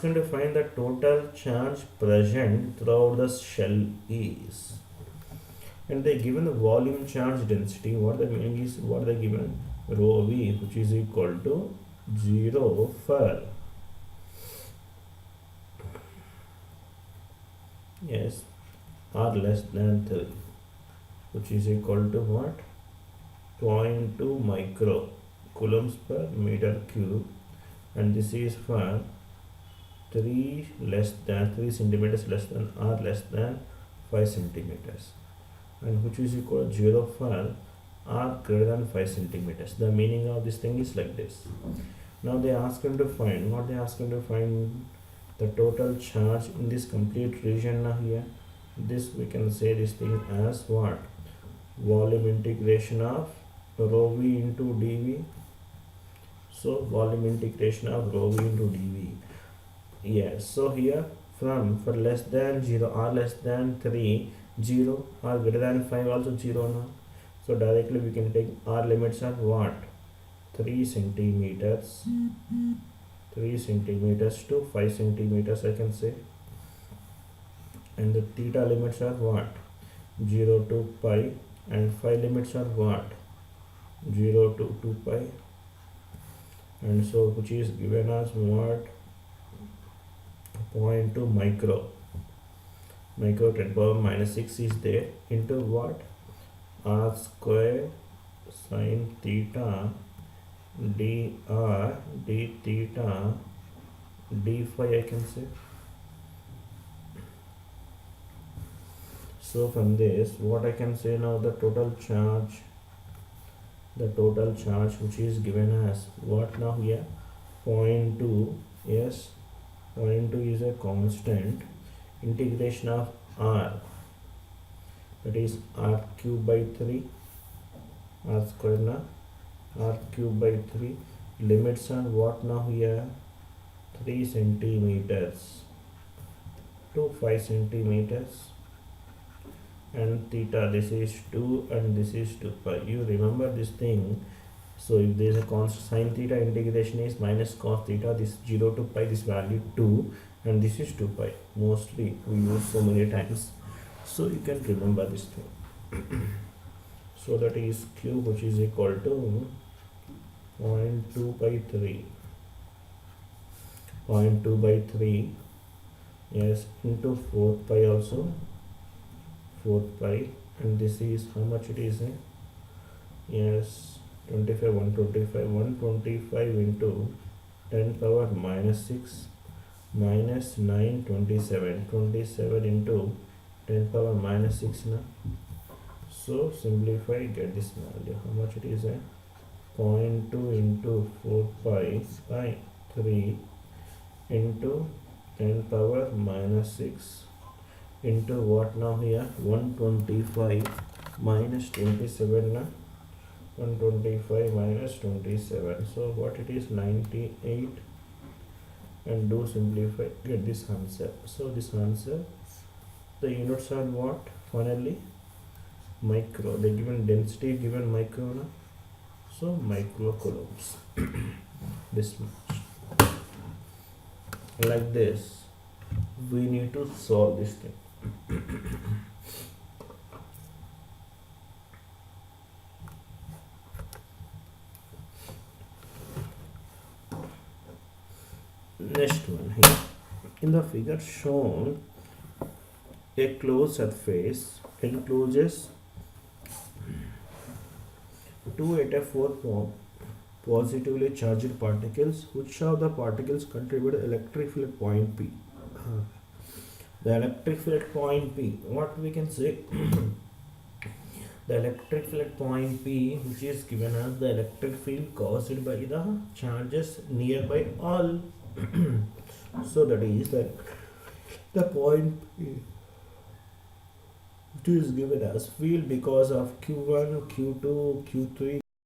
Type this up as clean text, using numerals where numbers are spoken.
asking to find the total charge present throughout the shell is, and they given the volume charge density. What the meaning is, what they given, rho v, which is equal to 0 for, yes, r less than 3, which is equal to what, 0.2 micro coulombs per meter cube, and this is for 3 centimeters less than r less than 5 centimeters, and which is equal to 0 for r greater than 5 centimeters. The meaning of this thing is like this. Now they ask him to find, what they ask him to find, the total charge in this complete region. Now here, this we can say this thing as what, volume integration of rho v into dv. So volume integration of rho v into dv. Yes, so here from, for less than 0, r less than 3, 0, r greater than 5 also 0 now. So directly we can take r limits are what, 3 centimeters, 3 centimeters to 5 centimeters I can say, and the theta limits are what, 0 to pi, and phi limits are what, 0 to 2 pi, and so which is given as what, 0.2 micro 10 power minus 6 is there, into what, r square sin theta dr d theta d phi I can say. So from this what I can say now, the total charge which is given as what now here, 0.2, yes, 0.2 is a constant, integration of r, that is r cube by 3, r square na, r cube by 3, limits are what now here, 3 centimeters to 5 centimeters, and theta, this is 2 and this is 2 pi. You remember this thing. So if there is a constant, sin theta integration is minus cos theta, this 0 to pi, this value 2, and this is 2 pi. Mostly we use so many times, so you can remember this thing. So that is q, which is equal to 0.2 by 3, 0.2 by 3, yes, into 4 pi also, 4 pi, and this is how much it is, yes, 25, 125 into 10 power minus 6 minus 9, 27 into 10 power minus 6 na. So simplify, get this value, how much it is, 0.2 into 4 pi by 3 into 10 power minus 6 into what now here, 125 minus 27 na, 125 minus 27, so what it is, 98, and do simplify, get this answer. So this answer, the units are what, finally micro, they given density given micro na, so micro coulombs. This much, like this we need to solve this thing. Next one here, in the figure shown, a closed surface encloses 284 positively charged particles. Which of the particles contribute electric field at point P? The electric field at point P, what we can say, the electric field at point P, which is given as the electric field caused by the charges nearby all. So that is like the point P, which is given as field because of Q1, Q2, Q3,